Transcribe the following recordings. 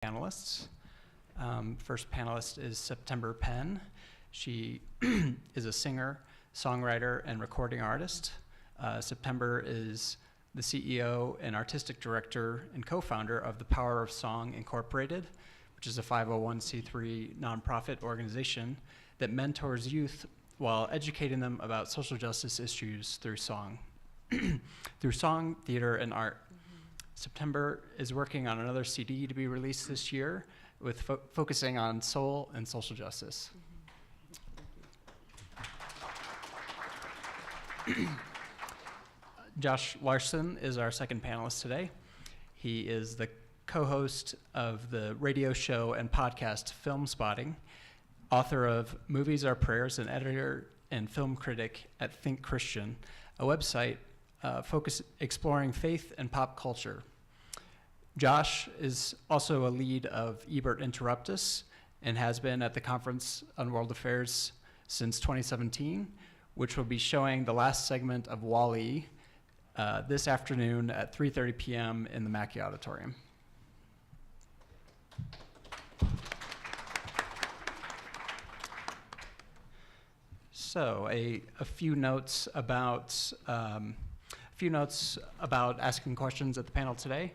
panelists. First panelist is September Penn. She is a singer, songwriter, and recording artist. September is the CEO and artistic director and co-founder of the Power of Song Incorporated, which is a 501c3 nonprofit organization that mentors youth while educating them about social justice issues through song. Through song, theater, and art. September is working on another CD to be released this year with focusing on soul and social justice. Josh Larson is our second panelist today. He is the co-host of the radio show and podcast Film Spotting, author of Movies Are Prayers, and editor and film critic at Think Christian, a website exploring faith and pop culture. Josh is also a lead of Ebert Interruptus and has been at the Conference on World Affairs since 2017, which will be showing the last segment of WALL-E this afternoon at 3:30 p.m. in the Mackey Auditorium. So a few notes about asking questions at the panel today.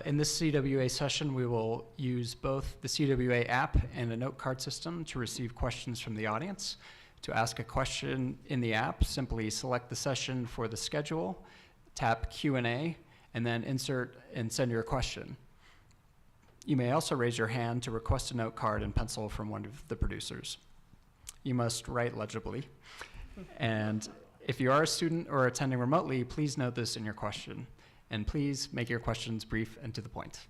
In this CWA session, we will use both the CWA app and a note card system to receive questions from the audience. To ask a question in the app, simply select the session for the schedule, tap Q&A, and then insert and send your question. You may also raise your hand to request a note card and pencil from one of the producers. You must write legibly. And if you are a student or attending remotely, please note this in your question. And please make your questions brief and to the point.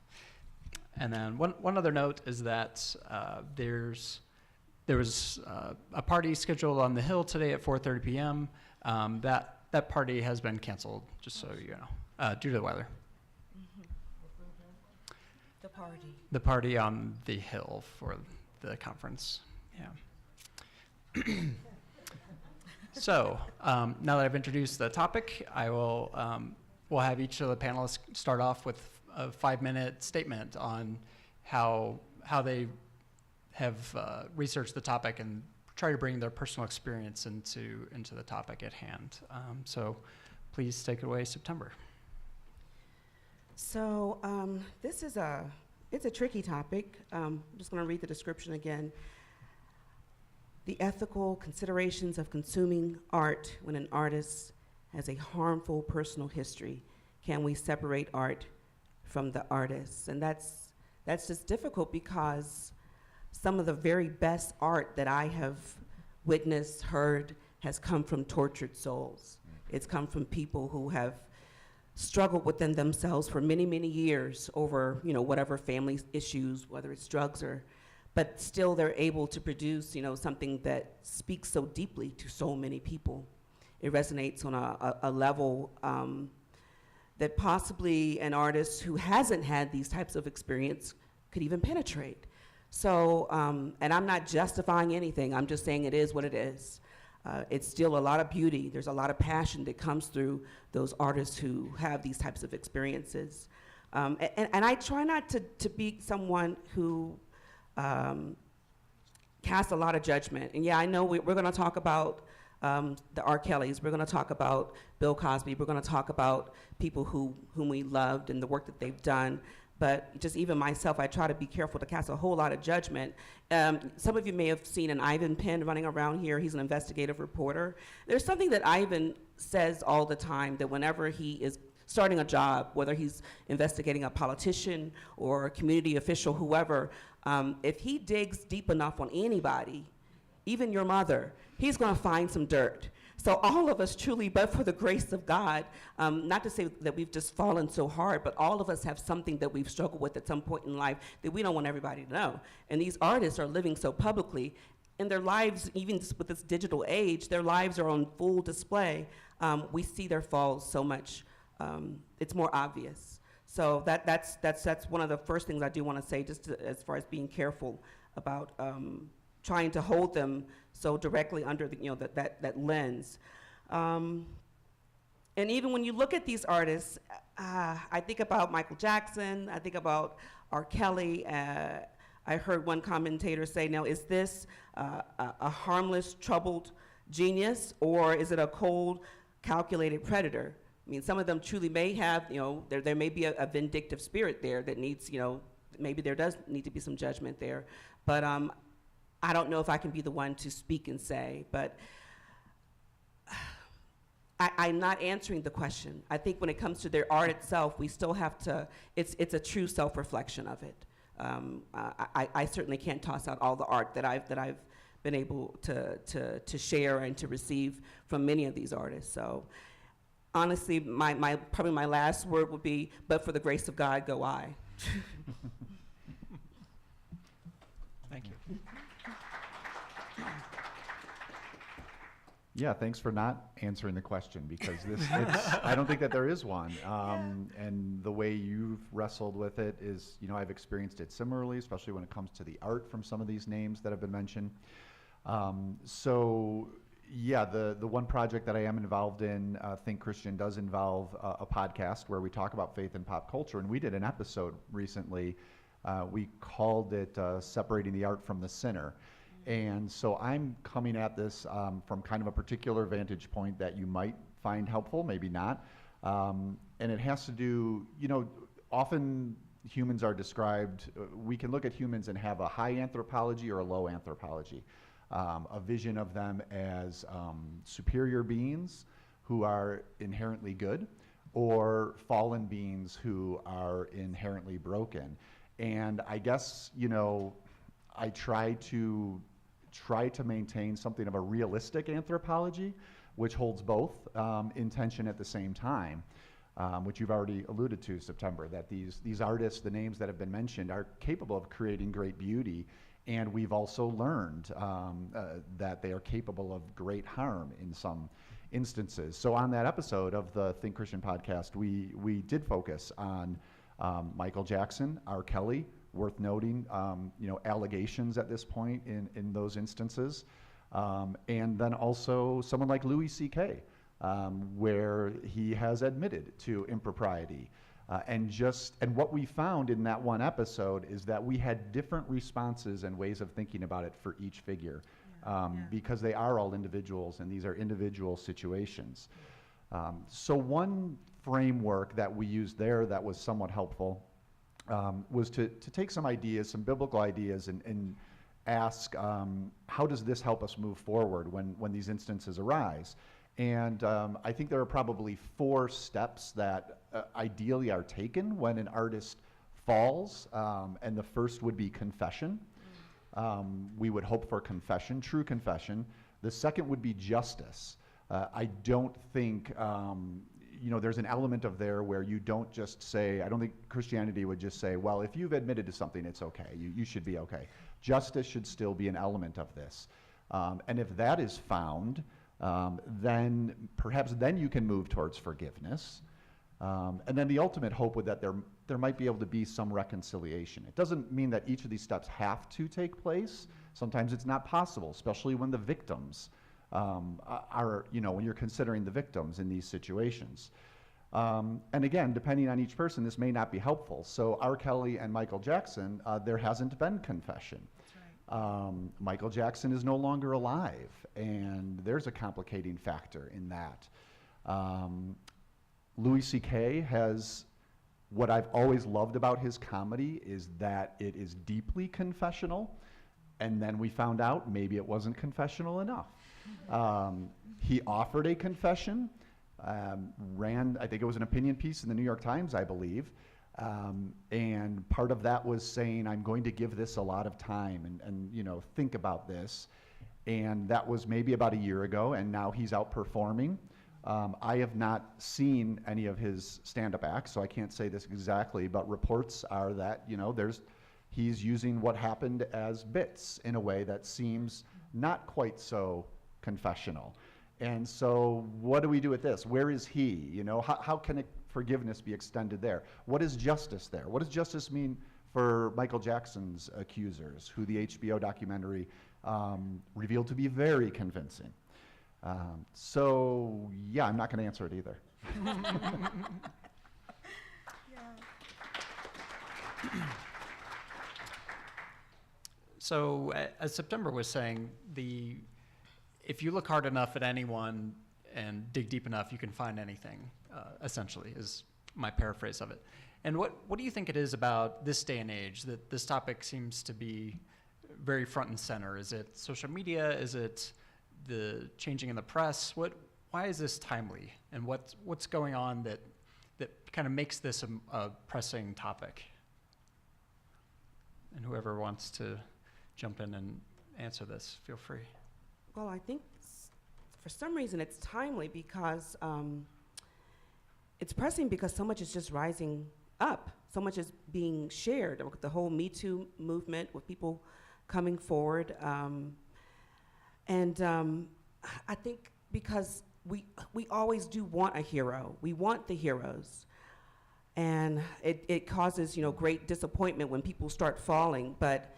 And then one other note is that there was a party scheduled on the Hill today at 4:30 p.m. That party has been canceled, just so you know, due to the weather. The party. The party on the Hill for the conference, yeah. So now that I've introduced the topic, I will we'll have each of the panelists start off with a 5-minute statement on how they have researched the topic and try to bring their personal experience into the topic at hand. So please take it away, September. So it's a tricky topic. I'm just going to read the description again. The ethical considerations of consuming art when an artist has a harmful personal history. Can we separate art from the artist? And that's just difficult because some of the very best art that I have witnessed, heard, has come from tortured souls. It's come from people who have struggled within themselves for many, many years over, whatever family issues, whether it's drugs but still they're able to produce, something that speaks so deeply to so many people. It resonates on a level that possibly an artist who hasn't had these types of experience could even penetrate. So, and I'm not justifying anything, I'm just saying it is what it is. It's still a lot of beauty, there's a lot of passion that comes through those artists who have these types of experiences. And I try not to be someone who casts a lot of judgment. And yeah, I know we're gonna talk about the R. Kellys, we're gonna talk about Bill Cosby, we're gonna talk about people whom we loved and the work that they've done. But just even myself, I try to be careful to cast a whole lot of judgment. Some of you may have seen an Ivan Penn running around here. He's an investigative reporter. There's something that Ivan says all the time, that whenever he is starting a job, whether he's investigating a politician or a community official, whoever, if he digs deep enough on anybody, even your mother, he's gonna find some dirt. So all of us truly, but for the grace of God, not to say that we've just fallen so hard, but all of us have something that we've struggled with at some point in life that we don't want everybody to know. And these artists are living so publicly, and their lives, even with this digital age, their lives are on full display. We see their falls so much, it's more obvious. So that's one of the first things I do want to say, just as far as being careful about trying to hold them so directly under the, that lens. And even when you look at these artists, I think about Michael Jackson, I think about R. Kelly. I heard one commentator say, now, is this a harmless, troubled genius, or is it a cold, calculated predator? I mean, some of them truly may have, there may be a vindictive spirit there that needs, maybe there does need to be some judgment there. But I don't know if I can be the one to speak and say, but I'm not answering the question. I think when it comes to their art itself, we still have to, it's a true self-reflection of it. I certainly can't toss out all the art that I've been able to share and to receive from many of these artists. So honestly, probably my last word would be, but for the grace of God, go I. Thank you. Yeah, thanks for not answering the question, because I don't think that there is one. And the way you've wrestled with it is, I've experienced it similarly, especially when it comes to the art from some of these names that have been mentioned. So yeah, the one project that I am involved in, Think Christian, does involve a podcast where we talk about faith and pop culture. And we did an episode recently. We called it Separating the Art from the Sinner. And so I'm coming at this from kind of a particular vantage point that you might find helpful, maybe not. And it has to do, often humans are described, we can look at humans and have a high anthropology or a low anthropology. A vision of them as superior beings who are inherently good, or fallen beings who are inherently broken. And I guess, I try to maintain something of a realistic anthropology, which holds both in tension at the same time, which you've already alluded to, September, that these artists, the names that have been mentioned, are capable of creating great beauty. And we've also learned that they are capable of great harm in some instances. So on that episode of the Think Christian podcast, we did focus on Michael Jackson, R. Kelly, worth noting, allegations at this point in those instances. And then also someone like Louis C.K., where he has admitted to impropriety. And what we found in that one episode is that we had different responses and ways of thinking about it for each figure, because they are all individuals and these are individual situations. So one framework that we used there that was somewhat helpful was to take some ideas, some biblical ideas, and ask, how does this help us move forward when these instances arise? And I think there are probably 4 steps that ideally are taken when an artist falls, and the first would be confession. We would hope for confession, true confession. The second would be justice. I don't think, there's an element of there where you don't just say, I don't think Christianity would just say, well, if you've admitted to something, it's okay. You should be okay. Justice should still be an element of this. And if that is found, then perhaps then you can move towards forgiveness. And then the ultimate hope would that there might be able to be some reconciliation. It doesn't mean that each of these steps have to take place. Sometimes it's not possible, especially when the victims are, when you're considering the victims in these situations. And again, depending on each person, this may not be helpful. So R. Kelly and Michael Jackson, there hasn't been confession. Michael Jackson is no longer alive, and there's a complicating factor in that. Louis C.K. has, what I've always loved about his comedy is that it is deeply confessional, and then we found out maybe it wasn't confessional enough. He offered a confession, ran, I think it was an opinion piece in the New York Times, I believe, and part of that was saying, I'm going to give this a lot of time and think about this. And that was maybe about a year ago, and now he's out performing. I have not seen any of his stand-up acts, so I can't say this exactly, but reports are that, he's using what happened as bits in a way that seems not quite so confessional. And so what do we do with this? Where is he? How can forgiveness be extended there? What is justice there? What does justice mean for Michael Jackson's accusers, who the HBO documentary revealed to be very convincing? So yeah, I'm not going to answer it either. So as September was saying, if you look hard enough at anyone and dig deep enough, you can find anything, essentially, is my paraphrase of it. And what do you think it is about this day and age that this topic seems to be very front and center? Is it social media? Is it the changing in the press? Why is this timely? And what's going on that kind of makes this a pressing topic? And whoever wants to jump in and answer this, feel free. Well, I think for some reason it's timely because it's pressing because so much is just rising up. So much is being shared. The whole Me Too movement with people coming forward. I think because we always do want a hero. We want the heroes. And it causes, great disappointment when people start falling. But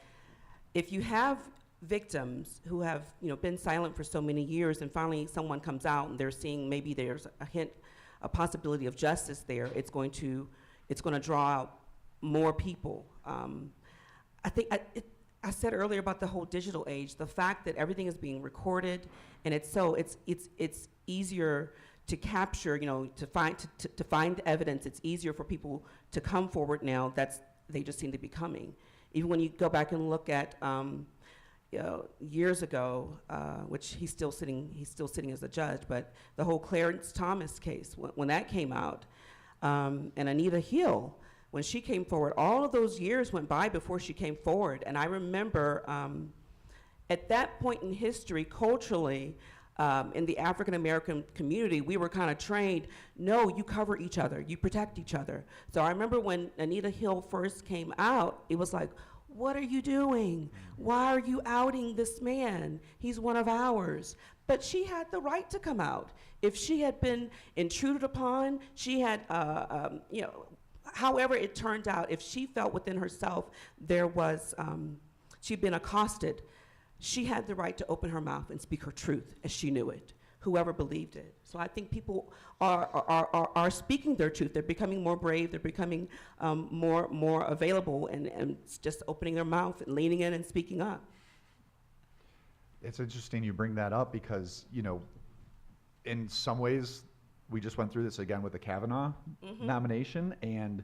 if you have victims who have, been silent for so many years, and finally someone comes out and they're seeing maybe there's a possibility of justice there, it's going to draw out more people. I think I said earlier about the whole digital age, the fact that everything is being recorded, and it's easier to capture, to find the evidence. It's easier for people to come forward now. They just seem to be coming. Even when you go back and look at years ago, which he's still sitting as a judge, but the whole Clarence Thomas case, when that came out, and Anita Hill, when she came forward, all of those years went by before she came forward. And I remember at that point in history, culturally, in the African American community, we were kind of trained, no, you cover each other, you protect each other. So I remember when Anita Hill first came out, it was like, what are you doing? Why are you outing this man? He's one of ours. But she had the right to come out. If she had been intruded upon, she had, however it turned out, if she felt within herself there was, she'd been accosted, she had the right to open her mouth and speak her truth as she knew it, whoever believed it. So I think people are speaking their truth. They're becoming more brave. They're becoming more available and just opening their mouth and leaning in and speaking up. It's interesting you bring that up because, in some ways, we just went through this again with the Kavanaugh nomination, and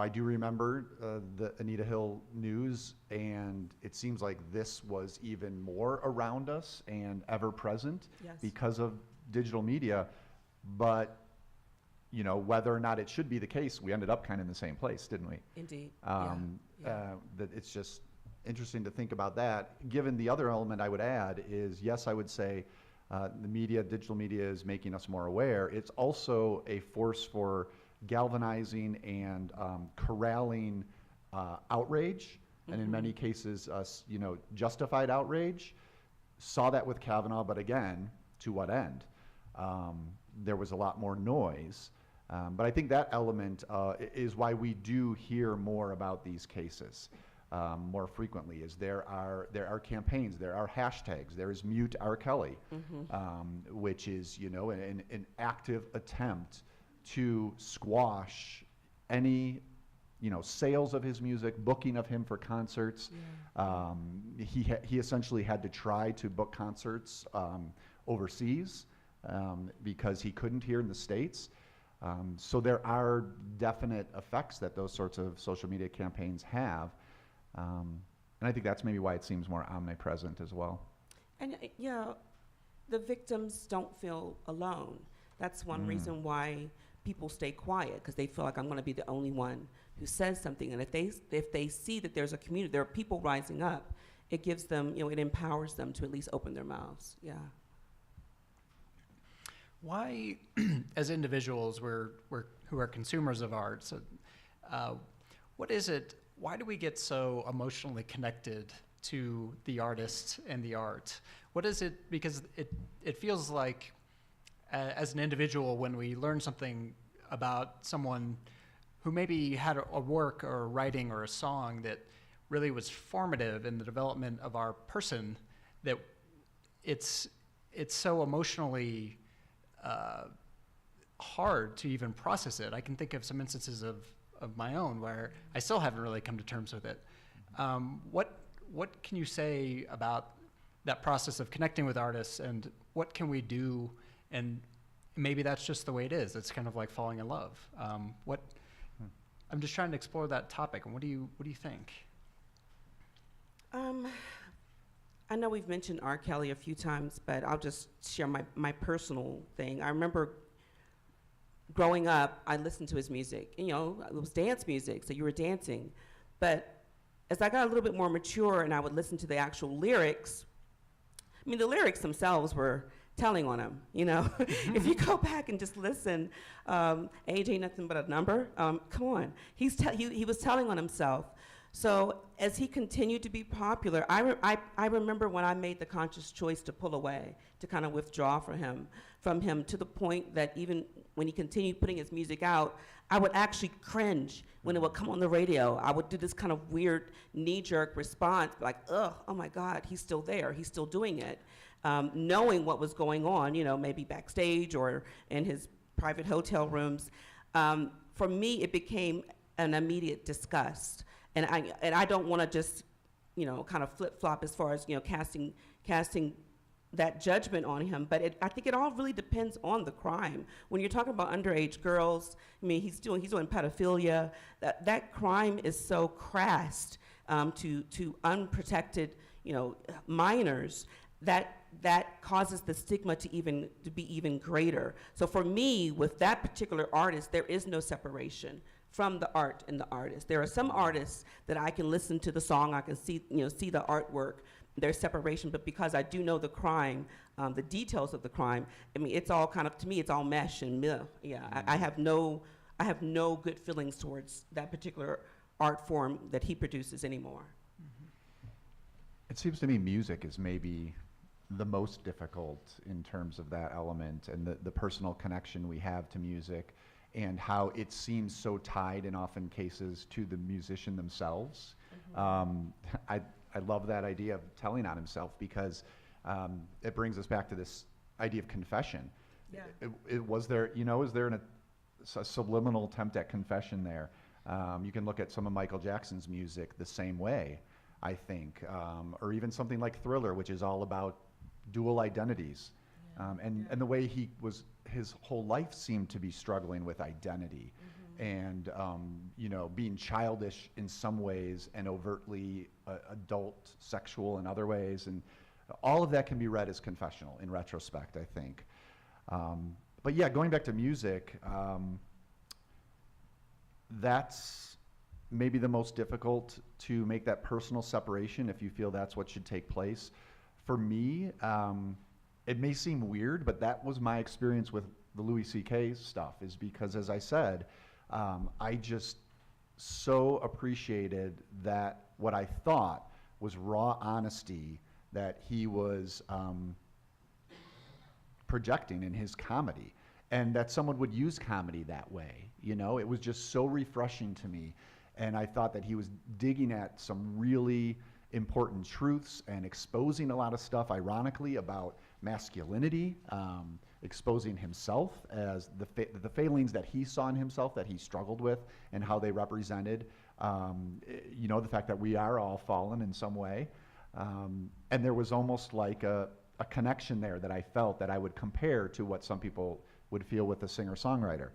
I do remember the Anita Hill news, and it seems like this was even more around us and ever present because of digital media. But, whether or not it should be the case, we ended up kind of in the same place, didn't we? Indeed. That it's just interesting to think about that. Given the other element I would add is, yes, I would say digital media is making us more aware. It's also a force for galvanizing and corralling outrage, and in many cases, justified outrage. Saw that with Kavanaugh, but again, to what end? There was a lot more noise, but I think that element is why we do hear more about these cases more frequently. Is there are campaigns, there are hashtags, there is Mute R. Kelly, which is an active attempt to squash any sales of his music, booking of him for concerts. He essentially had to try to book concerts overseas because he couldn't here in the States. So there are definite effects that those sorts of social media campaigns have, and I think that's maybe why it seems more omnipresent as well. And the victims don't feel alone. That's one reason why people stay quiet, because they feel like I'm going to be the only one who says something. And if they see that there's a community, there are people rising up, it gives them, it empowers them to at least open their mouths. Why, as individuals, who are consumers of art, so what is it? Why do we get so emotionally connected to the artist and the art? What is it? Because it feels like, as an individual, when we learn something about someone who maybe had a work or a writing or a song that really was formative in the development of our person, that it's so emotionally hard to even process it. I can think of some instances of my own where I still haven't really come to terms with it. What can you say about that process of connecting with artists, and what can we do? And maybe that's just the way it is. It's kind of like falling in love. I'm just trying to explore that topic. And what do you think? I know we've mentioned R. Kelly a few times, but I'll just share my personal thing. I remember growing up, I listened to his music. You know, it was dance music, so you were dancing. But as I got a little bit more mature and I would listen to the actual lyrics, I mean, the lyrics themselves were telling on him, you know. If you go back and just listen, age ain't nothing but a number. Come on, he was telling on himself. So as he continued to be popular, I remember when I made the conscious choice to pull away, to kind of withdraw from him, to the point that even when he continued putting his music out, I would actually cringe when it would come on the radio. I would do this kind of weird knee-jerk response, like, ugh, oh my God, he's still there, he's still doing it. Knowing what was going on, you know, maybe backstage or in his private hotel rooms. For me, it became an immediate disgust. And I don't want to just, you know, kind of flip-flop as far as, you know, casting that judgment on him, but I think it all really depends on the crime. When you're talking about underage girls, I mean, he's doing pedophilia. That crime is so crass to unprotected, you know, minors that causes the stigma to be even greater. So for me, with that particular artist, there is no separation from the art and the artist. There are some artists that I can listen to the song, I can see the artwork, there's separation, but because I do know the crime, the details of the crime, I mean, it's all kind of, to me, it's all mesh and yeah. I have no good feelings towards that particular art form that he produces anymore. It seems to me music is maybe the most difficult in terms of that element and the personal connection we have to music, and how it seems so tied in often cases to the musician themselves. I love that idea of telling on himself, because it brings us back to this idea of confession. Yeah. Is there a subliminal attempt at confession there? You can look at some of Michael Jackson's music the same way, I think, or even something like Thriller, which is all about dual identities. And the way his whole life seemed to be struggling with identity, and being childish in some ways and overtly adult sexual in other ways, and all of that can be read as confessional in retrospect, I think. But yeah, going back to music, that's maybe the most difficult, to make that personal separation if you feel that's what should take place. For me, it may seem weird, but that was my experience with the Louis C.K. stuff, is because, as I said, I just so appreciated that what I thought was raw honesty that he was projecting in his comedy, and that someone would use comedy that way. You know, it was just so refreshing to me, and I thought that he was digging at some really important truths and exposing a lot of stuff, ironically, about masculinity, exposing himself as the failings that he saw in himself, that he struggled with, and how they represented, the fact that we are all fallen in some way. And there was almost like a connection there that I felt that I would compare to what some people would feel with a singer-songwriter.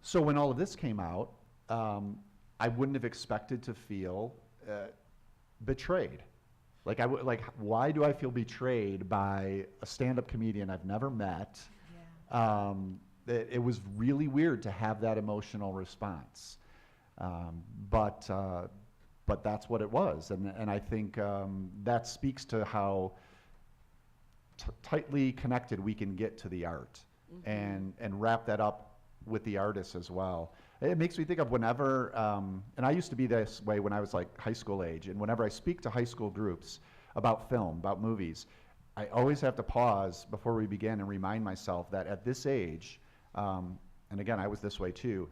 So when all of this came out, I wouldn't have expected to feel betrayed. Why do I feel betrayed by a stand-up comedian I've never met? Yeah. It was really weird to have that emotional response. But that's what it was. And I think that speaks to how tightly connected we can get to the art, and wrap that up with the artists as well. It makes me think of whenever, and I used to be this way when I was like high school age, and whenever I speak to high school groups about film, about movies, I always have to pause before we begin and remind myself that at this age, and again, I was this way too,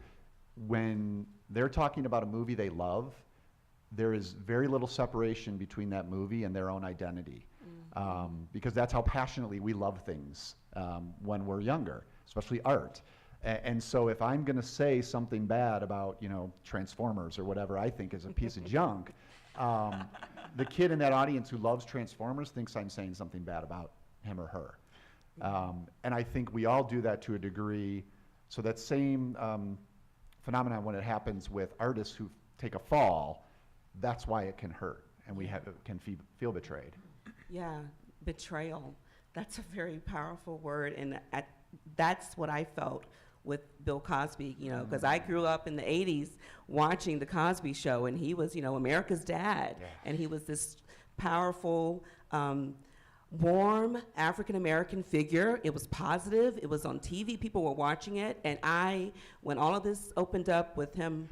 when they're talking about a movie they love, there is very little separation between that movie and their own identity, because that's how passionately we love things when we're younger, especially art. And so if I'm going to say something bad about, Transformers or whatever I think is a piece of junk, the kid in that audience who loves Transformers thinks I'm saying something bad about him or her. And I think we all do that to a degree. So that same phenomenon, when it happens with artists who take a fall, that's why it can hurt, and we can feel betrayed. Yeah, betrayal. That's a very powerful word, and that's what I felt with Bill Cosby, because I grew up in the 80s watching The Cosby Show, and he was, America's dad, and he was this powerful, warm African-American figure. It was positive. It was on TV. People were watching it, and when all of this opened up with him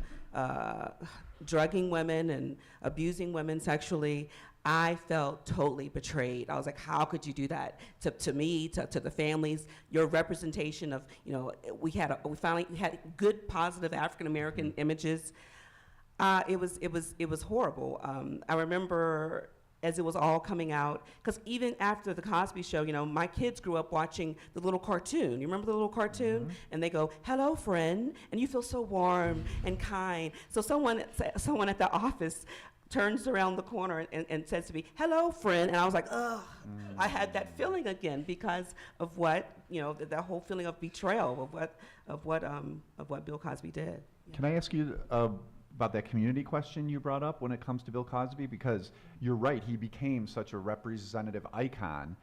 drugging women and abusing women sexually, I felt totally betrayed. I was like, how could you do that to me, to the families? Your representation of, we finally had good, positive African-American images. It was horrible. I remember as it was all coming out, because even after The Cosby Show, my kids grew up watching the little cartoon. You remember the little cartoon? Mm-hmm. And they go, hello, friend, and you feel so warm and kind. So someone at the office turns around the corner and says to me, hello, friend, and I was like, ugh. Mm-hmm. I had that feeling again because of what, that whole feeling of betrayal of what Bill Cosby did. Yeah. Can I ask you about that community question you brought up when it comes to Bill Cosby? Because you're right, he became such a representative icon,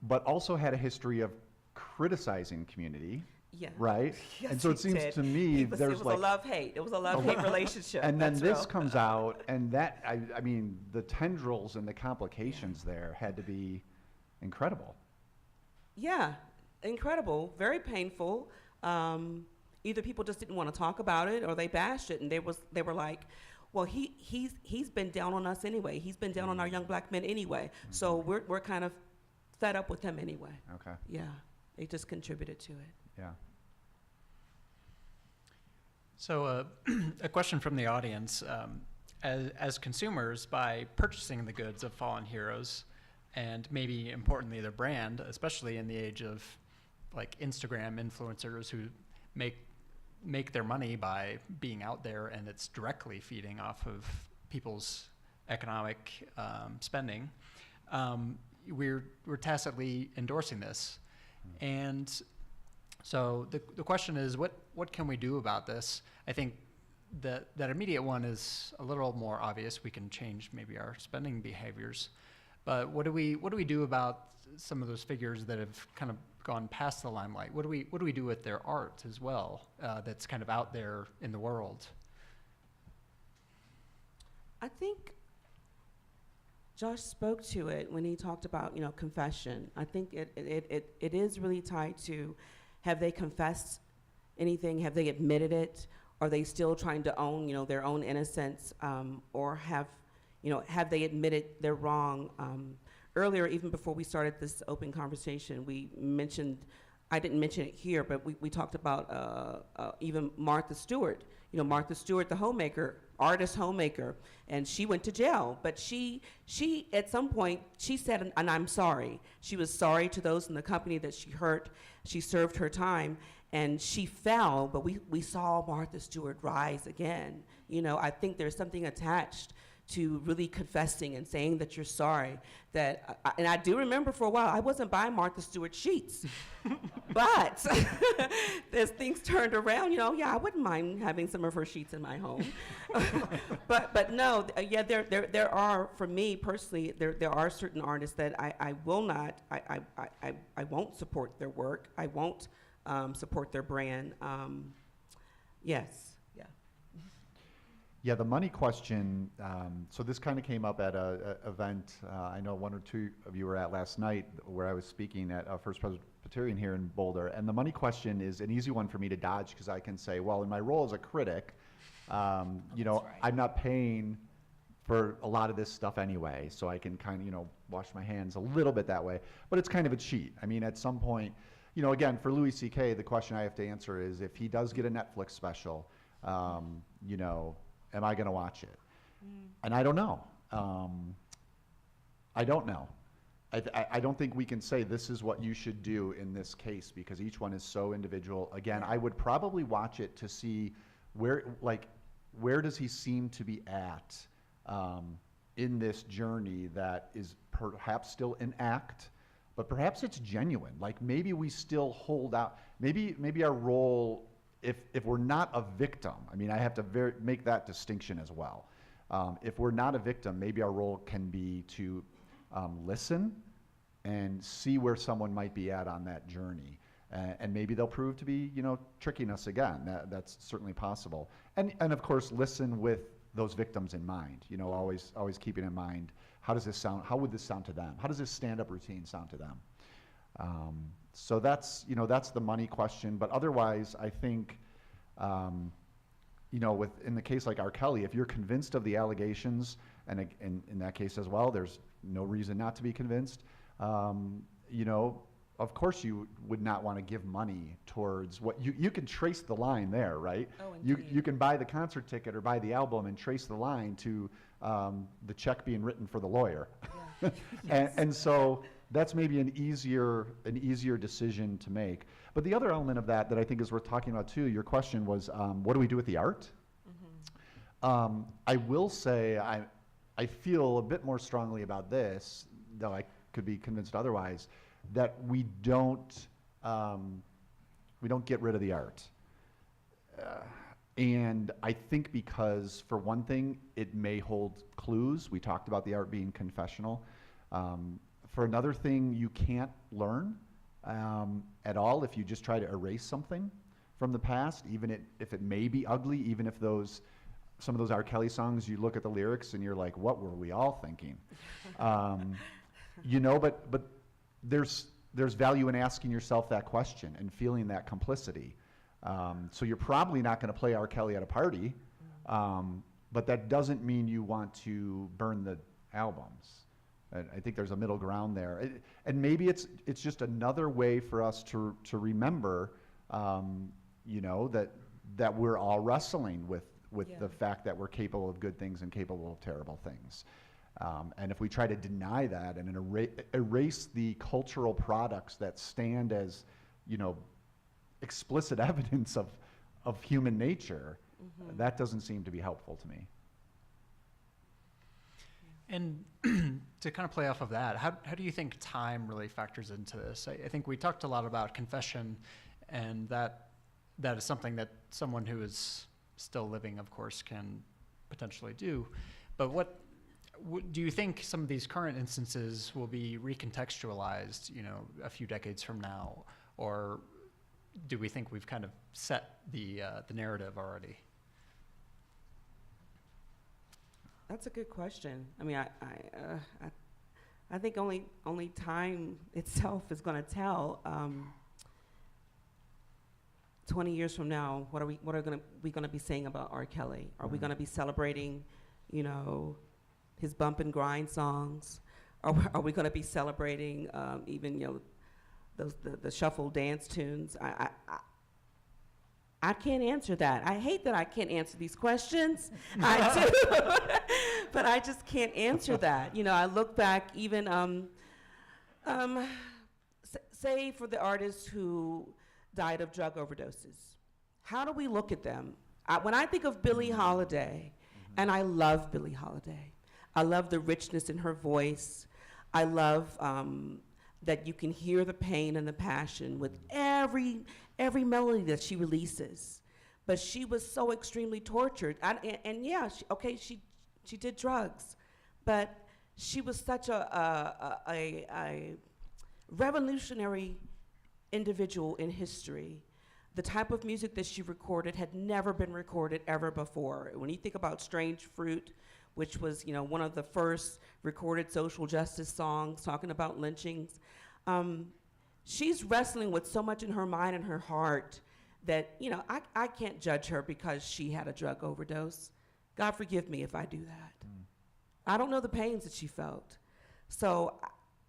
but also had a history of criticizing community. Yeah. Right? Yes, and so it seems to me it was a love-hate. It was a love-hate relationship. And then this comes out, and that, I mean, the tendrils and the complications there had to be incredible. Yeah, incredible, very painful. Either people just didn't want to talk about it, or they bashed it, and they were like, well, he's been down on us anyway. He's been down on our young black men anyway. Mm-hmm. So we're kind of fed up with him anyway. Okay. Yeah, they just contributed to it. Yeah. So a question from the audience. As consumers, by purchasing the goods of fallen heroes, and maybe importantly their brand, especially in the age of like Instagram influencers who make their money by being out there, and it's directly feeding off of people's economic spending, we're tacitly endorsing this. And so the question is, what can we do about this? I think that immediate one is a little more obvious. We can change maybe our spending behaviors, but what do we do about some of those figures that have kind of gone past the limelight? What do we do with their art as well, that's kind of out there in the world? I think Josh spoke to it when he talked about confession. I think it is really tied to, have they confessed anything? Have they admitted it? Are they still trying to own their own innocence, or have they admitted they're wrong? Earlier, even before we started this open conversation, I didn't mention it here, but we talked about even Martha Stewart. Martha Stewart, the homemaker, artist homemaker, and she went to jail. But she at some point, she said, and I'm sorry. She was sorry to those in the company that she hurt. She served her time, and she fell, but we saw Martha Stewart rise again. I think there's something attached to really confessing and saying that you're sorry. And I do remember for a while, I wasn't buying Martha Stewart sheets. But as things turned around, I wouldn't mind having some of her sheets in my home. but no, there are, for me personally, there are certain artists that I will not, I won't support their work. I won't support their brand. Yes. Yeah, the money question, so this kind of came up at an event I know one or two of you were at last night, where I was speaking at First Presbyterian here in Boulder. And the money question is an easy one for me to dodge, because I can say, well, in my role as a critic, I'm not paying for a lot of this stuff anyway, so I can kind of, wash my hands a little bit that way. But it's kind of a cheat. I mean, at some point, again, for Louis C.K., the question I have to answer is, if he does get a Netflix special, am I going to watch it? And I don't know. I don't think we can say this is what you should do in this case, because each one is so individual. Again, I would probably watch it to see where does he seem to be at in this journey that is perhaps still an act, but perhaps it's genuine. Like maybe we still hold out. Maybe our role, if we're not a victim, I mean, I have to make that distinction as well. If we're not a victim, maybe our role can be to listen and see where someone might be at on that journey. And maybe they'll prove to be, tricking us again. That's certainly possible. And of course, listen with those victims in mind. Always keeping in mind, how does this sound? How would this sound to them? How does this stand-up routine sound to them? So that's the money question. But otherwise, I think, in the case like R. Kelly, if you're convinced of the allegations, and in that case as well, there's no reason not to be convinced. Of course you would not want to give money towards what you can trace the line there, right? Oh, you can buy the concert ticket or buy the album and trace the line to the check being written for the lawyer. Yeah. and so that's maybe an easier decision to make. But the other element of that I think is worth talking about too, your question was, what do we do with the art? Mm-hmm. I will say I feel a bit more strongly about this, though I could be convinced otherwise, that we don't get rid of the art. And I think because, for one thing, it may hold clues. We talked about the art being confessional. For another thing, you can't learn at all if you just try to erase something from the past, even if it may be ugly, even if some of those R. Kelly songs, you look at the lyrics and you're like, what were we all thinking? But there's value in asking yourself that question and feeling that complicity. So you're probably not going to play R. Kelly at a party, but that doesn't mean you want to burn the albums. I think there's a middle ground there. And maybe it's just another way for us to remember, that we're all wrestling with the fact that we're capable of good things and capable of terrible things. And if we try to deny that and erase the cultural products that stand as, explicit evidence of human nature, mm-hmm. that doesn't seem to be helpful to me. And to kind of play off of that, how do you think time really factors into this? I think we talked a lot about confession, and that is something that someone who is still living, of course, can potentially do. But do you think some of these current instances will be recontextualized, a few decades from now, or do we think we've kind of set the narrative already? That's a good question. I mean, I think only time itself is going to tell. 20 years from now, what are we going to be saying about R. Kelly? Are we going to be celebrating, his bump and grind songs? Are we going to be celebrating even the shuffle dance tunes? I can't answer that. I hate that I can't answer these questions. I do, but I just can't answer that. I look back even, say for the artists who died of drug overdoses. How do we look at them? When I think of Billie Holiday, and I love Billie Holiday, I love the richness in her voice. I love that you can hear the pain and the passion with every melody that she releases. But she was so extremely tortured. She did drugs, but she was such a revolutionary individual in history. The type of music that she recorded had never been recorded ever before. When you think about Strange Fruit, which was one of the first recorded social justice songs talking about lynchings, she's wrestling with so much in her mind and her heart that I can't judge her because she had a drug overdose. God forgive me if I do that. I don't know the pains that she felt. So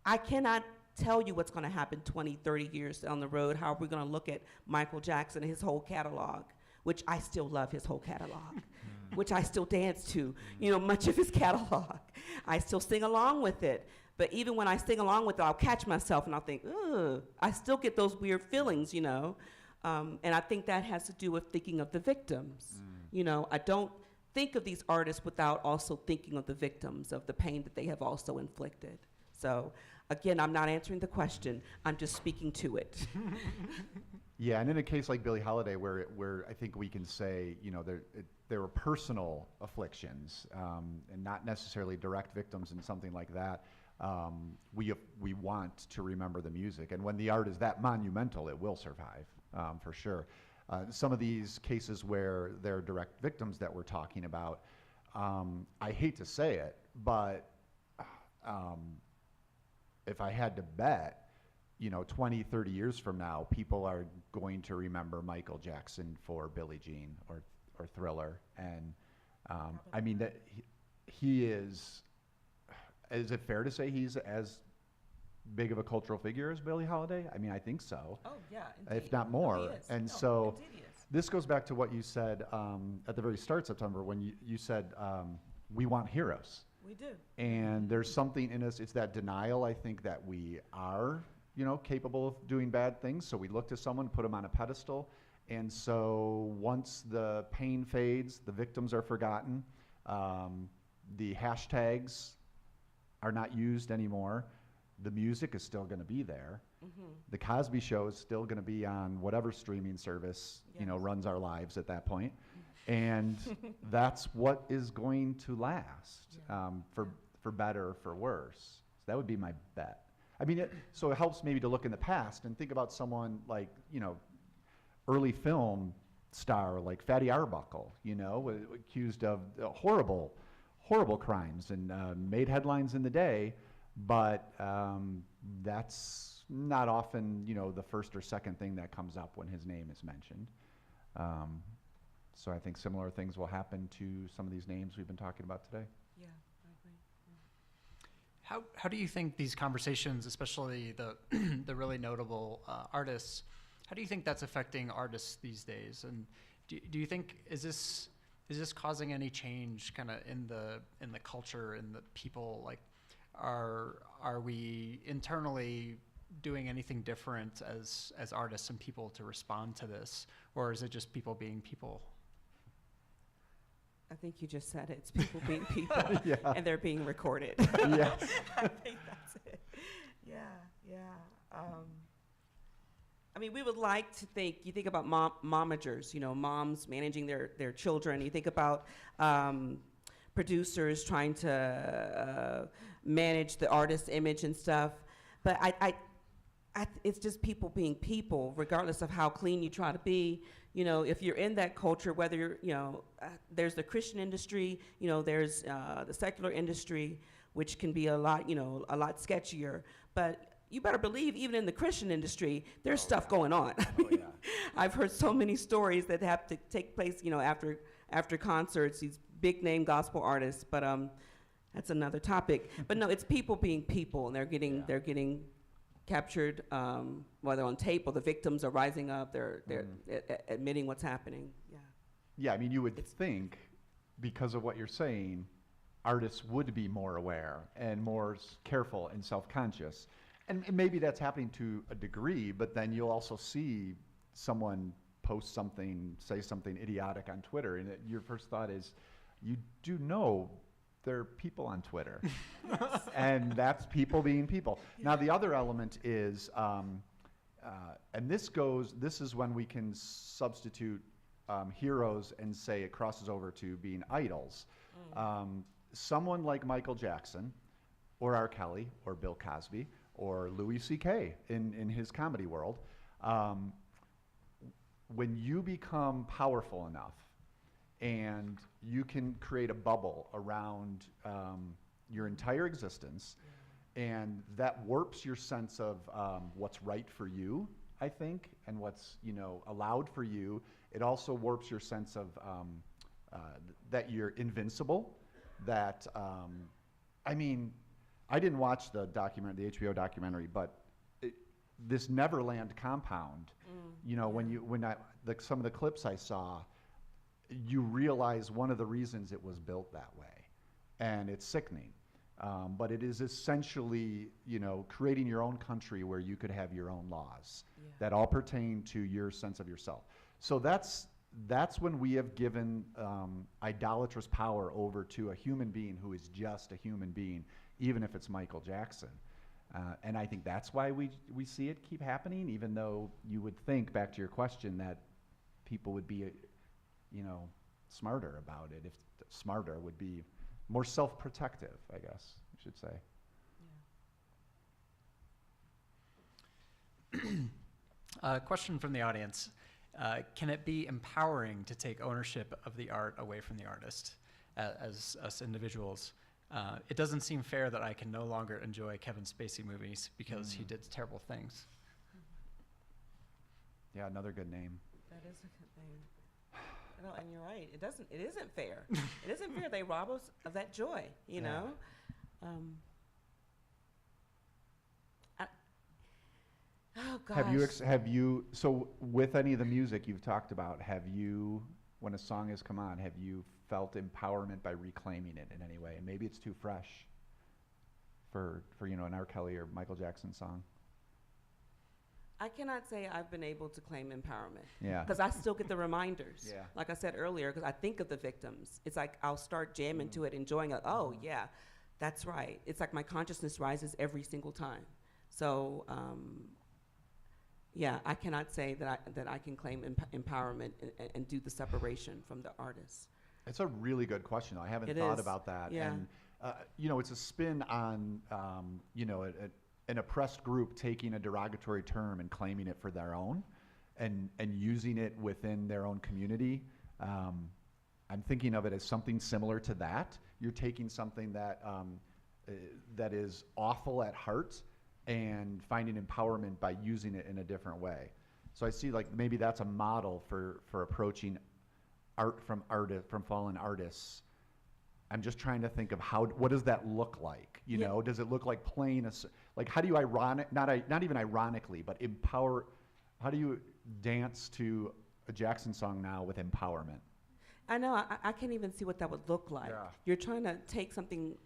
I cannot tell you what's going to happen 20, 30 years down the road. How are we going to look at Michael Jackson and his whole catalog, which I still love his whole catalog, which I still dance to, much of his catalog. I still sing along with it. But even when I sing along with it, I'll catch myself and I'll think, ugh, I still get those weird feelings, you know. And I think that has to do with thinking of the victims. You know, I don't think of these artists without also thinking of the victims, of the pain that they have also inflicted. So again, I'm not answering the question, I'm just speaking to it. Yeah, and in a case like Billie Holiday, where I think we can say, you know, there were personal afflictions, and not necessarily direct victims in something like that. We want to remember the music, and when the art is that monumental, it will survive, for sure. Some of these cases where there are direct victims that we're talking about, I hate to say it, but if I had to bet, you know, 20, 30 years from now, people are going to remember Michael Jackson for Billie Jean or Thriller. And I mean, that he is it fair to say he's as big of a cultural figure as Billie Holiday? I mean, I think so. Oh, yeah, indeed. If not more. No, he is. And No, so indeed he is. this goes back to what you said at the very start, September, when you said, we want heroes. We do. And there's something in us, it's that denial, I think, that we are, you know, capable of doing bad things. So we look to someone, put them on a pedestal. And so once the pain fades, the victims are forgotten, the hashtags are not used anymore, the music is still going to be there. The Cosby Show is still going to be on whatever streaming service, you know, runs our lives at that point. And that's what is going to last, for better or for worse. So that would be my bet. I mean, so it helps maybe to look in the past and think about someone like, you know, early film star like Fatty Arbuckle, you know, accused of horrible, horrible crimes and made headlines in the day, but that's not often, you know, the first or second thing that comes up when his name is mentioned. So I think similar things will happen to some of these names we've been talking about today. Yeah, I agree. How do you think these conversations, especially the the really notable artists, how do you think that's affecting artists these days? And do you think is this causing any change kind of in the culture, in the people? Like, are we internally doing anything different as artists and people to respond to this, or is it just people being people? I think you just said it. It's people being people, Yeah. and they're being recorded. Yes. I think that's it. Yeah, yeah. I mean, we would like to think, you think about momagers, you know, moms managing their children. You think about producers trying to manage the artist's image and stuff. But it's just people being people, regardless of how clean you try to be. You know, if you're in that culture, whether you're, you know, there's the Christian industry, you know, there's the secular industry, which can be a lot, you know, a lot sketchier. But you better believe, even in the Christian industry, there's stuff going on. I've heard so many stories that have to take place, you know, after concerts, these big name gospel artists. But that's another topic. But no, it's people being people, and they're getting captured, whether on tape or the victims are rising up. They're admitting what's happening. Yeah. Yeah, I mean, you would think, because of what you're saying, artists would be more aware and more careful and self-conscious. And maybe that's happening to a degree, but then you'll also see someone post something, say something idiotic on Twitter, and your first thought is, you do know there are people on Twitter. Yes. And that's people being people. Yeah. Now, the other element is, and this is when we can substitute heroes and say it crosses over to being idols. Someone like Michael Jackson, or R. Kelly, or Bill Cosby, or Louis C.K. in his comedy world, when you become powerful enough and you can create a bubble around your entire existence, and that warps your sense of what's right for you, I think, and what's, you know, allowed for you. It also warps your sense of that you're invincible, that, I mean, I didn't watch the HBO documentary, but this Neverland compound, you know, some of the clips I saw, you realize one of the reasons it was built that way, and it's sickening. But it is essentially, creating your own country where you could have your own laws that all pertain to your sense of yourself. So that's when we have given idolatrous power over to a human being who is just a human being, even if it's Michael Jackson. And I think that's why we see it keep happening, even though you would think, back to your question, that people would be, smarter about it. If smarter would be more self-protective, I guess I should say. Question from the audience. Can it be empowering to take ownership of the art away from the artist as us individuals? It doesn't seem fair that I can no longer enjoy Kevin Spacey movies because he did terrible things. Yeah, another good name. That is a good name. No, and you're right. It isn't fair. It isn't fair. They rob us of that joy, you know? Oh, gosh. Have you, so with any of the music you've talked about, when a song has come on, have you felt empowerment by reclaiming it in any way? And maybe it's too fresh for an R. Kelly or Michael Jackson song. I cannot say I've been able to claim empowerment. Yeah. Because I still get the reminders. Yeah. Like I said earlier, because I think of the victims. It's like I'll start jamming to it, enjoying it. Oh, yeah, that's right. It's like my consciousness rises every single time. So, yeah, I cannot say that I can claim empowerment and do the separation from the artist. It's a really good question. I haven't thought about that. Yeah. And, it's a spin on, an oppressed group taking a derogatory term and claiming it for their own and using it within their own community. I'm thinking of it as something similar to that. You're taking something that is awful at heart and finding empowerment by using it in a different way. So I see maybe that's a model for approaching art from fallen artists. I'm just trying to think of what does that look like? Does it look like playing how do you not even ironically, but empower, how do you dance to a Jackson song now with empowerment? I know, I can't even see what that would look like. Yeah. You're trying to take something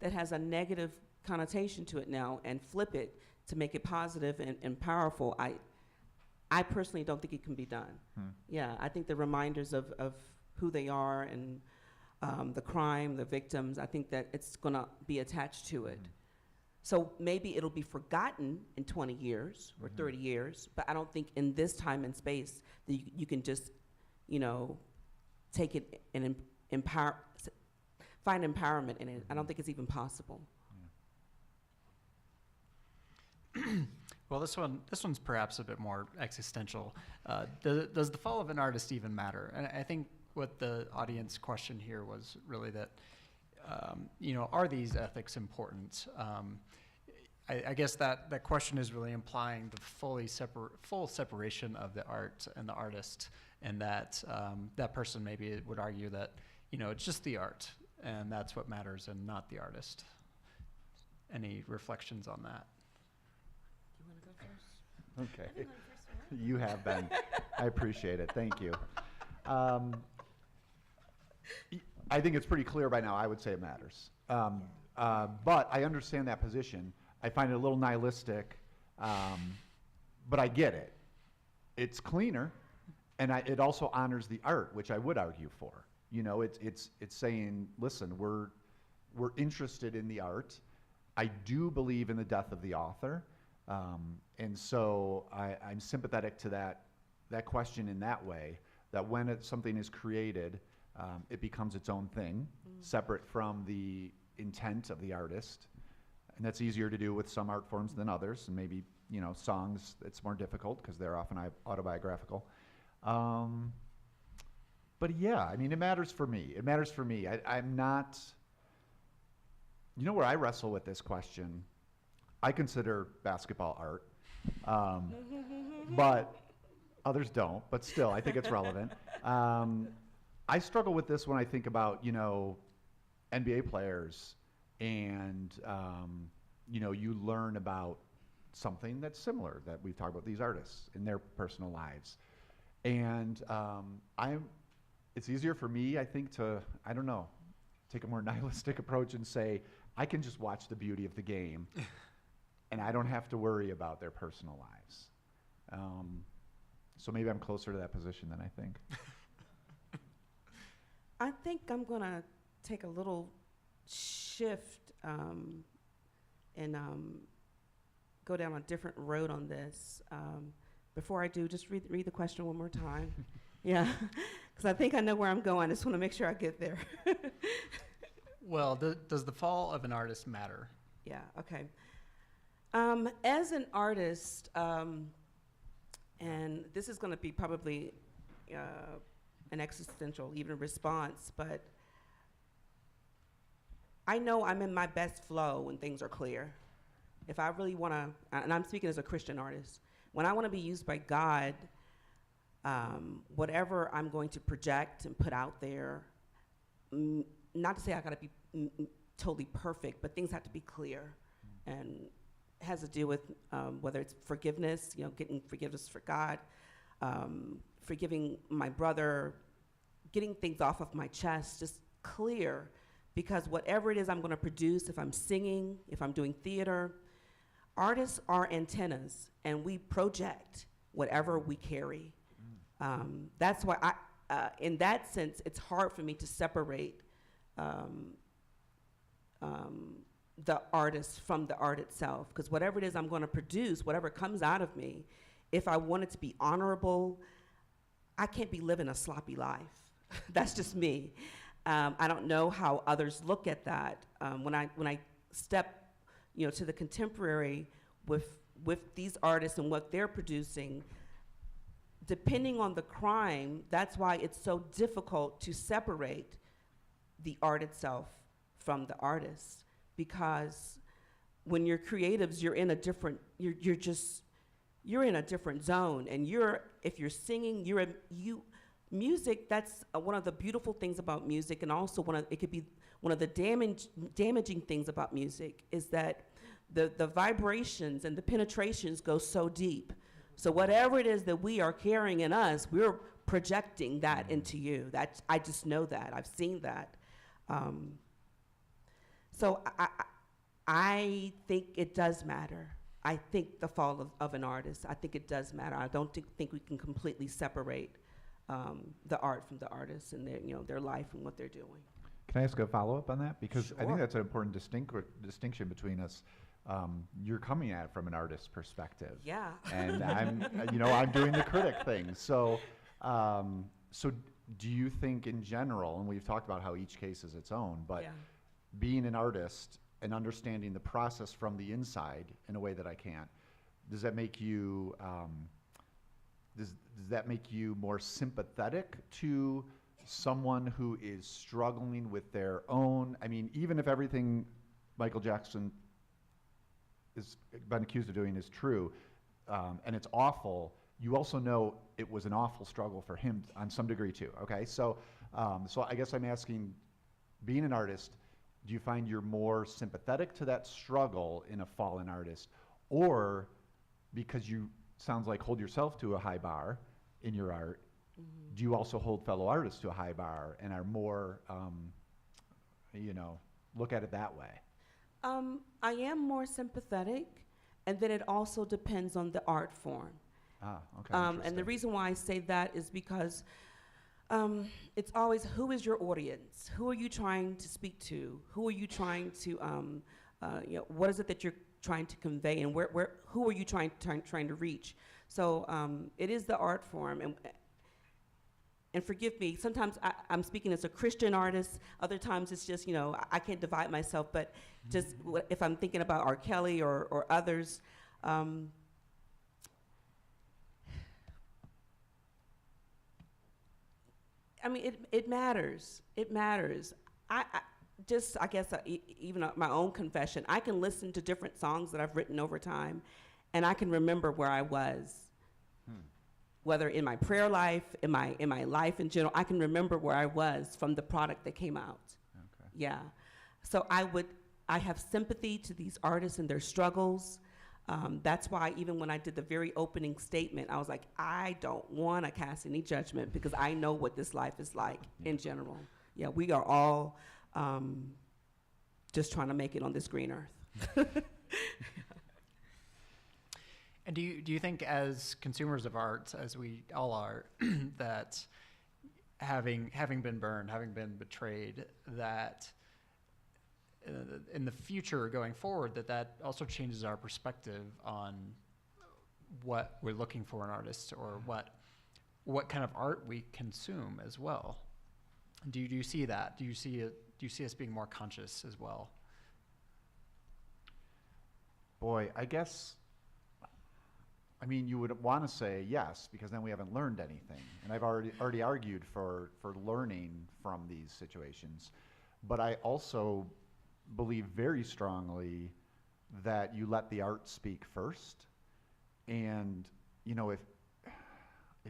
that has a negative connotation to it now and flip it to make it positive and powerful. I personally don't think it can be done. Yeah, I think the reminders of who they are and the crime, the victims, I think that it's going to be attached to it. So maybe it'll be forgotten in 20 years or 30 years, but I don't think in this time and space that you can just, take it and find empowerment in it. I don't think it's even possible. Well, this one's perhaps a bit more existential. Does the fall of an artist even matter? And I think what the audience question here was really that, are these ethics important? I guess that question is really implying the full separation of the art and the artist, and that that person maybe would argue that, it's just the art, and that's what matters and not the artist. Any reflections on that? You want to go first? Okay. You have been. I appreciate it. Thank you. I think it's pretty clear by now. I would say it matters. But I understand that position. I find it a little nihilistic, but I get it. It's cleaner, and it also honors the art, which I would argue for. It's saying, listen, we're interested in the art. I do believe in the death of the author, and so I'm sympathetic to that question in that way. That when something is created, it becomes its own thing, separate from the intent of the artist. And that's easier to do with some art forms than others. And maybe, songs, it's more difficult because they're often autobiographical. But yeah, it matters for me. It matters for me. I'm not, where I wrestle with this question, I consider basketball art. But others don't, but still, I think it's relevant. I struggle with this when I think about, NBA players and, you learn about something that's similar that we've talked about these artists in their personal lives. And it's easier for me, I think, I don't know. take a more nihilistic approach and say, I can just watch the beauty of the game, and I don't have to worry about their personal lives. So maybe I'm closer to that position than I think. I think I'm going to take a little shift and go down a different road on this. Before I do, just read the question one more time. Yeah, because I think I know where I'm going. I just want to make sure I get there. Well, does the fall of an artist matter? Yeah, okay. As an artist, and this is going to be probably an existential even response, but I know I'm in my best flow when things are clear. If I really want to, and I'm speaking as a Christian artist, when I want to be used by God, whatever I'm going to project and put out there, not to say I got to be totally perfect, but things have to be clear, and it has to do with whether it's forgiveness, getting forgiveness for God, forgiving my brother, getting things off of my chest, just clear, because whatever it is I'm going to produce, if I'm singing, if I'm doing theater, artists are antennas, and we project whatever we carry. That's why in that sense, it's hard for me to separate the artist from the art itself, because whatever it is I'm going to produce, whatever comes out of me, if I want it to be honorable, I can't be living a sloppy life. That's just me. I don't know how others look at that. When I step, to the contemporary with these artists and what they're producing, depending on the crime, that's why it's so difficult to separate the art itself from the artist, because when you're creatives, you're in a different, you're in a different zone, and if you're singing, music, that's one of the beautiful things about music, and also it could be one of the damaging things about music is that the vibrations and the penetrations go so deep. So whatever it is that we are carrying in us, we're projecting that into you. I just know that. I've seen that. So I think it does matter. I think the fall of an artist, I think it does matter. I don't think we can completely separate the art from the artist and their life and what they're doing. Can I ask a follow-up on that? Because I think Sure. that's an important distinction between us. You're coming at it from an artist's perspective. Yeah. And I'm doing the critic thing. So do you think in general, and we've talked about how each case is its own, but Yeah. being an artist and understanding the process from the inside in a way that I can't, does that make you does that make you more sympathetic to someone who is struggling with their own? I mean, even if everything Michael Jackson has been accused of doing is true, and it's awful, you also know it was an awful struggle for him on some degree too, okay? So I guess I'm asking, being an artist, do you find you're more sympathetic to that struggle in a fallen artist, or because you, sounds like, hold yourself to a high bar in your art, do you also hold fellow artists to a high bar and are more, look at it that way? I am more sympathetic, and then it also depends on the art form. Okay. And the Interesting. reason why I say that is because it's always, who is your audience? Who are you trying to speak to? Who are you trying to, what is it that you're trying to convey, and who are you trying to reach? So it is the art form, and forgive me, sometimes I'm speaking as a Christian artist, other times it's just, I can't divide myself, but just if I'm thinking about R. Kelly or others, I mean, it matters. It matters. I guess, even my own confession, I can listen to different songs that I've written over time, and I can remember where I was. Whether in my prayer life, in my life in general, I can remember where I was from the product that came out. Okay. Yeah. So I have sympathy to these artists and their struggles. That's why even when I did the very opening statement, I was like, I don't want to cast any judgment, because I know what this life is like in general. Yeah, we are all just trying to make it on this green earth. And do you think, as consumers of art, as we all are, that having been burned, having been betrayed, that in the future going forward, that also changes our perspective on what we're looking for in artists, or what kind of art we consume as well? Do you see that? Do you see us being more conscious as well? Boy, I guess, I mean, you would want to say yes, because then we haven't learned anything. And I've already argued for learning from these situations. But I also believe very strongly that you let the art speak first. And, you know, if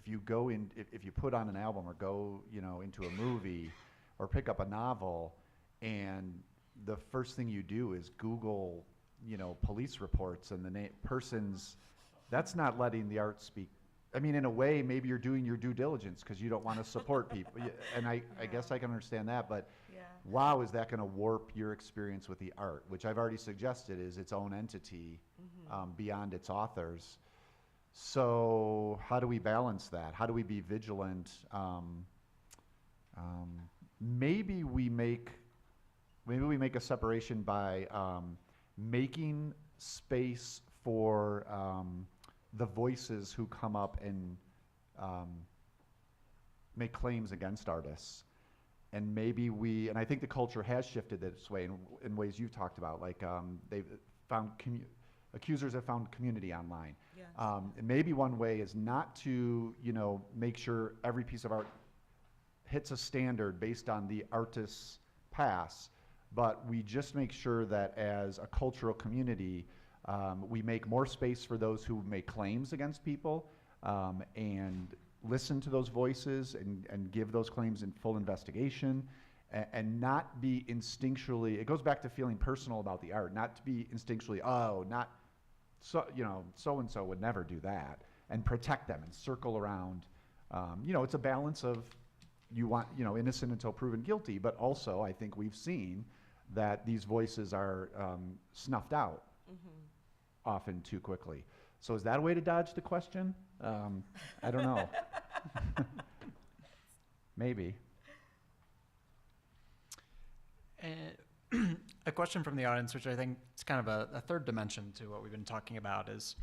you go in, if you put on an album or go, you know, into a movie or pick up a novel, and the first thing you do is Google, you know, police reports and the person's, that's not letting the art speak. I mean, in a way, maybe you're doing your due diligence because you don't want to support people. And I guess I can understand that, but wow, is that going to warp your experience with the art, which I've already suggested is its own entity beyond its authors. So how do we balance that? How do we be vigilant? Maybe we make a separation by making space for the voices who come up and make claims against artists. And maybe and I think the culture has shifted this way in ways you've talked about, like they've found, accusers have found community online. Yes. And maybe one way is not to, you know, make sure every piece of art hits a standard based on the artist's past, but we just make sure that as a cultural community, we make more space for those who make claims against people, and listen to those voices and give those claims in full investigation, and not be instinctually, it goes back to feeling personal about the art, not to be instinctually, so-and-so would never do that, and protect them and circle around. You know, it's a balance of, you want, you know, innocent until proven guilty, but also I think we've seen that these voices are snuffed out often too quickly. So is that a way to dodge the question? I don't know. Maybe. A question from the audience, which I think is kind of a third dimension to what we've been talking about, is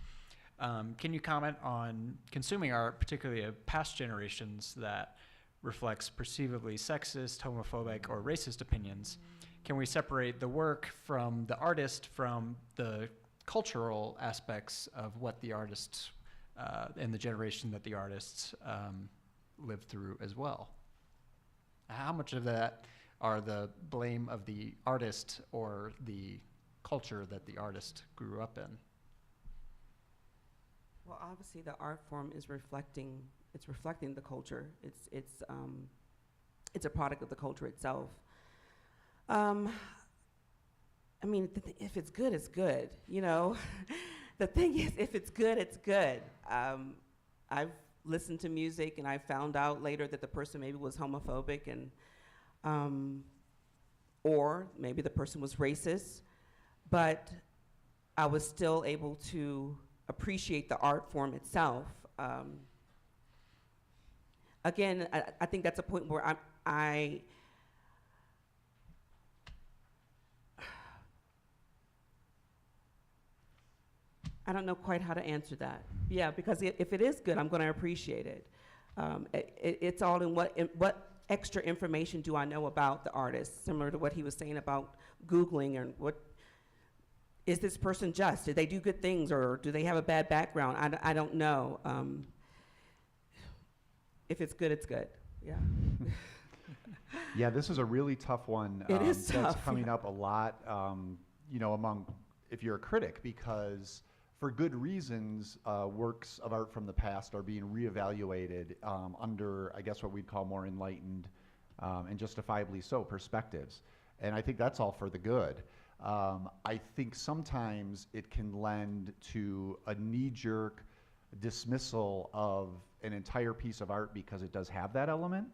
can you comment on consuming art, particularly of past generations, that reflects perceivably sexist, homophobic, or racist opinions? Can we separate the work from the artist from the cultural aspects of what the artist and the generation that the artists lived through as well? How much of that are the blame of the artist or the culture that the artist grew up in? Well, obviously the art form is reflecting the culture. It's a product of the culture itself. I mean, if it's good, it's good, you know. The thing is, if it's good, it's good. I've listened to music and I found out later that the person maybe was homophobic, and or maybe the person was racist, but I was still able to appreciate the art form itself. Again, I think that's a point where I don't know quite how to answer that. Yeah, because if it is good, I'm going to appreciate it. It's all in what extra information do I know about the artist, similar to what he was saying about Googling, and what is this person just? Did they do good things, or do they have a bad background? I don't know. If it's good, it's good. Yeah. Yeah, this is a really tough one. It is tough. That's coming up a lot, you know, among, if you're a critic, because for good reasons, works of art from the past are being reevaluated under, I guess, what we'd call more enlightened and justifiably so perspectives. And I think that's all for the good. I think sometimes it can lend to a knee-jerk dismissal of an entire piece of art because it does have that element.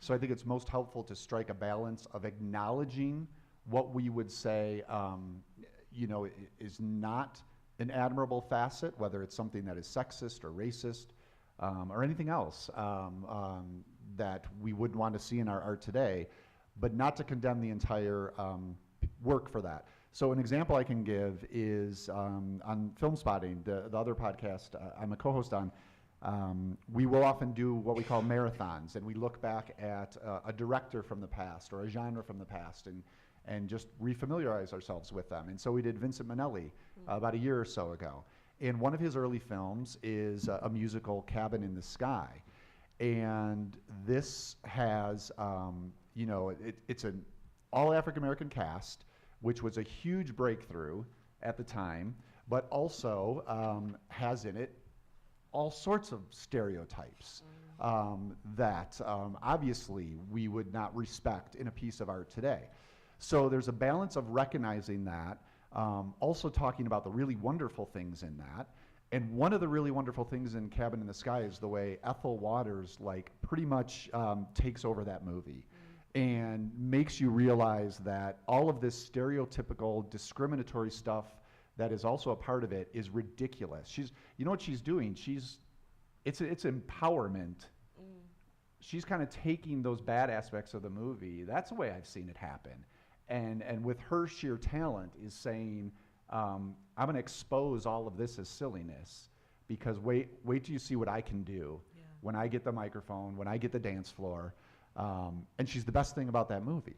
So I think it's most helpful to strike a balance of acknowledging what we would say, is not an admirable facet, whether it's something that is sexist or racist or anything else that we wouldn't want to see in our art today, but not to condemn the entire work for that. So an example I can give is on Film Spotting, the other podcast I'm a co-host on. We will often do what we call marathons, and we look back at a director from the past or a genre from the past and just refamiliarize ourselves with them. And so we did Vincent Minnelli about a year or so ago. And one of his early films is a musical, Cabin in the Sky. And this has, it's an all African-American cast, which was a huge breakthrough at the time, but also has in it all sorts of stereotypes that obviously we would not respect in a piece of art today. So there's a balance of recognizing that, also talking about the really wonderful things in that. And one of the really wonderful things in Cabin in the Sky is the way Ethel Waters pretty much takes over that movie and makes you realize that all of this stereotypical discriminatory stuff that is also a part of it is ridiculous. You know what she's doing? It's empowerment. She's kind of taking those bad aspects of the movie. That's the way I've seen it happen. And with her sheer talent is saying, I'm going to expose all of this as silliness because wait till you see what I can do when I get the microphone, when I get the dance floor. And she's the best thing about that movie.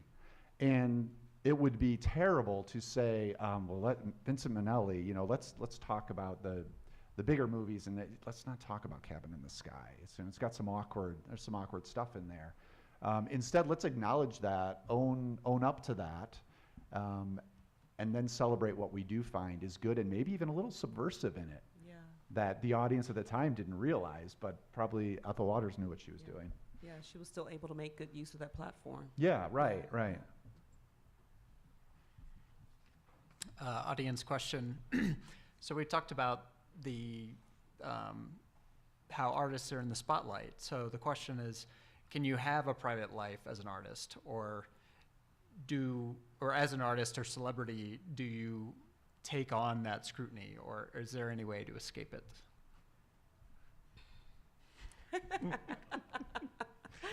And it would be terrible to say, let Vincent Minnelli, let's talk about the bigger movies and let's not talk about Cabin in the Sky. It's got there's some awkward stuff in there. Instead, let's acknowledge that, own up to that, and then celebrate what we do find is good and maybe even a little subversive in it that the audience at the time didn't realize, but probably Ethel Waters knew what she was doing. Yeah, she was still able to make good use of that platform. Yeah, right. Audience question. So we talked about how artists are in the spotlight. So the question is, can you have a private life as an artist, or as an artist or celebrity, do you take on that scrutiny, or is there any way to escape it?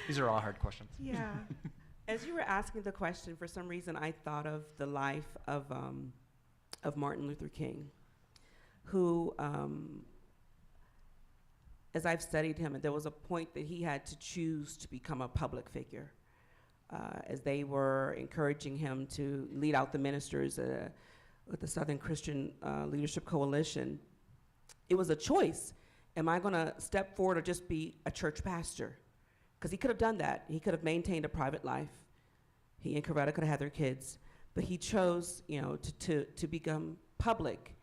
These are all hard questions. Yeah. As you were asking the question, for some reason I thought of the life of Martin Luther King, who, as I've studied him, and there was a point that he had to choose to become a public figure. As they were encouraging him to lead out the ministers with the Southern Christian Leadership Coalition, it was a choice. Am I going to step forward or just be a church pastor? Because he could have done that. He could have maintained a private life. He and Coretta could have had their kids. But he chose, to become public.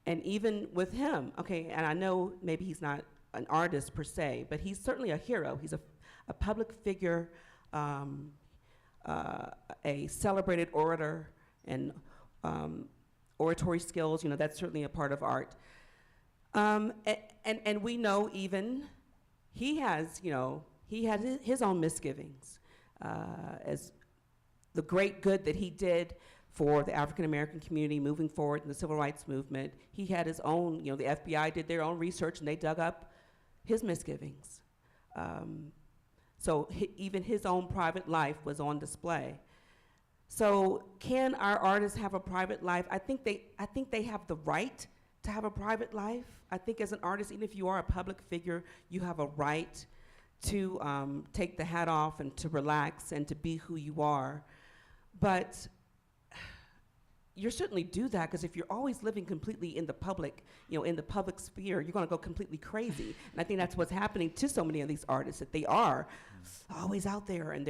And even with him, and I know maybe he's not an artist per se, but he's certainly a hero. He's a public figure, a celebrated orator, and oratory skills, that's certainly a part of art. And we know even he has, he had his own misgivings as the great good that he did for the African American community moving forward in the civil rights movement. He had his own, the FBI did their own research and they dug up his misgivings. So even his own private life was on display. So can our artists have a private life? I think they have the right to have a private life. I think as an artist, even if you are a public figure, you have a right to take the hat off and to relax and to be who you are. But you certainly do that because if you're always living completely in the public, in the public sphere, you're going to go completely crazy. And I think that's what's happening to so many of these artists, that they are always out there, and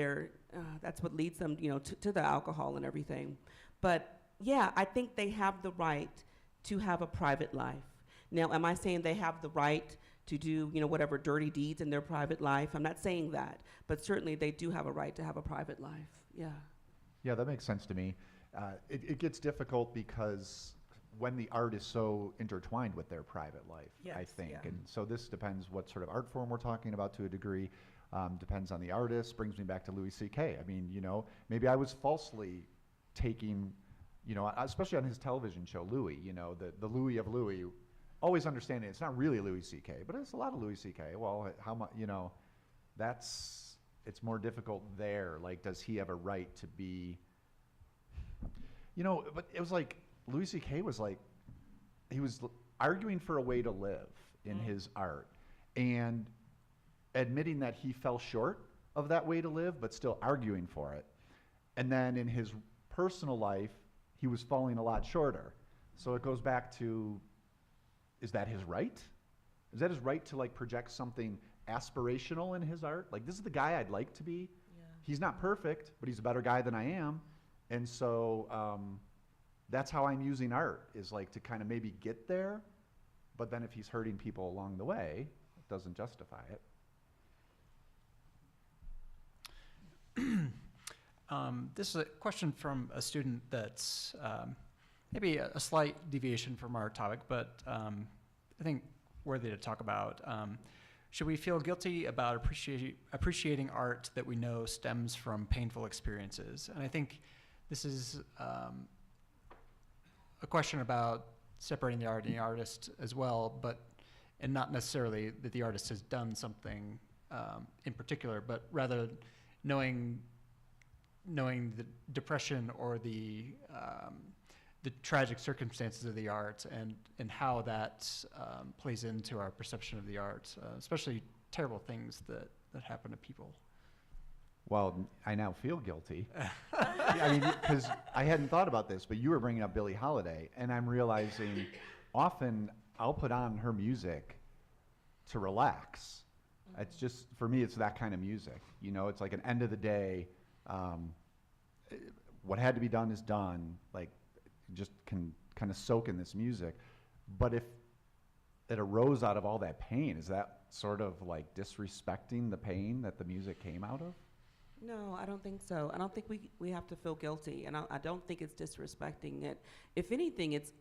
that's what leads them, to the alcohol and everything. But yeah, I think they have the right to have a private life. Now, am I saying they have the right to do, whatever dirty deeds in their private life? I'm not saying that, but certainly they do have a right to have a private life. Yeah. Yeah, that makes sense to me. It gets difficult because when the art is so intertwined with their private life, Yes, I think. yeah. And so this depends what sort of art form we're talking about to a degree. Depends on the artist. Brings me back to Louis C.K. I mean, maybe I was falsely taking, especially on his television show, Louis, the Louis of Louis, always understanding it's not really Louis C.K., but it's a lot of Louis C.K. Well, how much, it's more difficult there. Like, does he have a right to be, but it was like, Louis C.K. was like, he was arguing for a way to live in his art and admitting that he fell short of that way to live, but still arguing for it. And then in his personal life, he was falling a lot shorter. So it goes back to, is that his right? Is that his right to like project something aspirational in his art? Like, this is the guy I'd like to be. Yeah. He's not perfect, but he's a better guy than I am. And so that's how I'm using art, is like to kind of maybe get there. But then if he's hurting people along the way, it doesn't justify it. This is a question from a student that's maybe a slight deviation from our topic, but I think worthy to talk about. Should we feel guilty about appreciating art that we know stems from painful experiences? And I think this is a question about separating the art and the artist as well, and not necessarily that the artist has done something in particular, but rather knowing the depression or the tragic circumstances of the art and how that plays into our perception of the art, especially terrible things that happen to people. Well, I now feel guilty. I mean, because I hadn't thought about this, but you were bringing up Billie Holiday, and I'm realizing often I'll put on her music to relax. It's just, for me, it's that kind of music. It's like an end of the day, what had to be done is done, like, just can kind of soak in this music. But if it arose out of all that pain, is that sort of like disrespecting the pain that the music came out of? No, I don't think so. I don't think we have to feel guilty, and I don't think it's disrespecting it. If anything, it's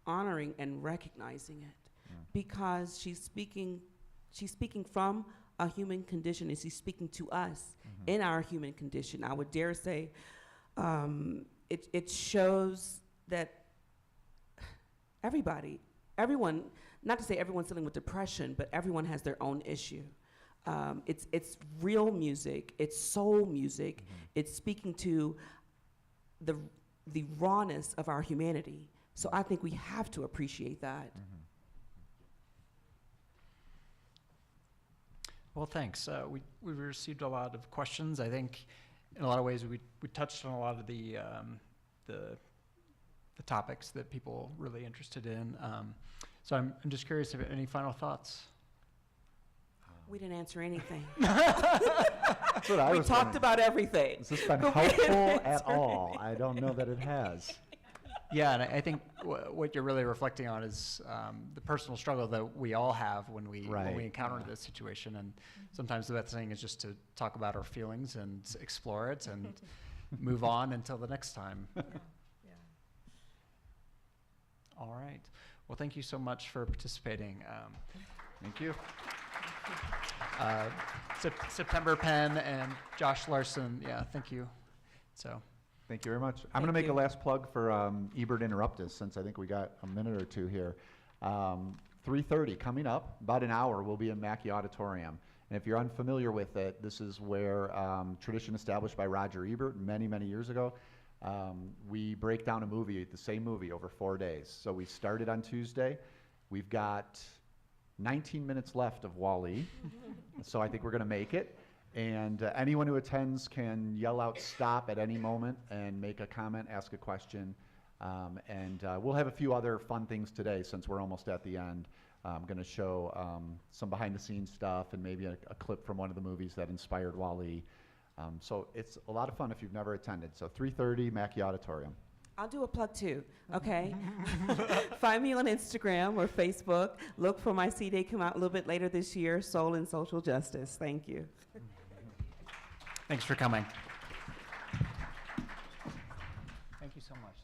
honoring and recognizing it, because she's speaking from a human condition, and she's speaking to us in our human condition. I would dare say it shows that everyone, not to say everyone's dealing with depression, but everyone has their own issue. It's real music. It's soul music. It's speaking to the rawness of our humanity. So I think we have to appreciate that. Well, thanks. We received a lot of questions. I think in a lot of ways we touched on a lot of the topics that people really interested in. So I'm just curious if any final thoughts. We didn't answer anything. That's what I We was talked wondering. about everything. Has this been But we didn't helpful at answer all? I don't know that it has. Yeah, and I think what you're really reflecting on is the personal struggle that we all have when we encounter this situation. And sometimes the best thing is just to talk about our feelings and explore it and move on until the next time. Yeah. All right. Well, thank you so much for participating. Thank you. September Penn and Josh Larson, yeah, thank you. So. Thank you very much. I'm going to make a last plug for Ebert Interruptus, since I think we got a minute or two here. 3:30 coming up, about an hour, we'll be in Mackey Auditorium. And if you're unfamiliar with it, this is where tradition established by Roger Ebert many, many years ago. We break down a movie, the same movie, over 4 days. So we started on Tuesday. We've got 19 minutes left of Wall-E, so I think we're going to make it. And anyone who attends can yell out stop at any moment and make a comment, ask a question. And we'll have a few other fun things today since we're almost at the end. I'm going to show some behind-the-scenes stuff and maybe a clip from one of the movies that inspired Wall-E. So it's a lot of fun if you've never attended. So 3:30, Mackey Auditorium. I'll do a plug too, okay? Find me on Instagram or Facebook. Look for my CD, come out a little bit later this year, Soul and Social Justice. Thank you. Thanks for coming. Thank you so much.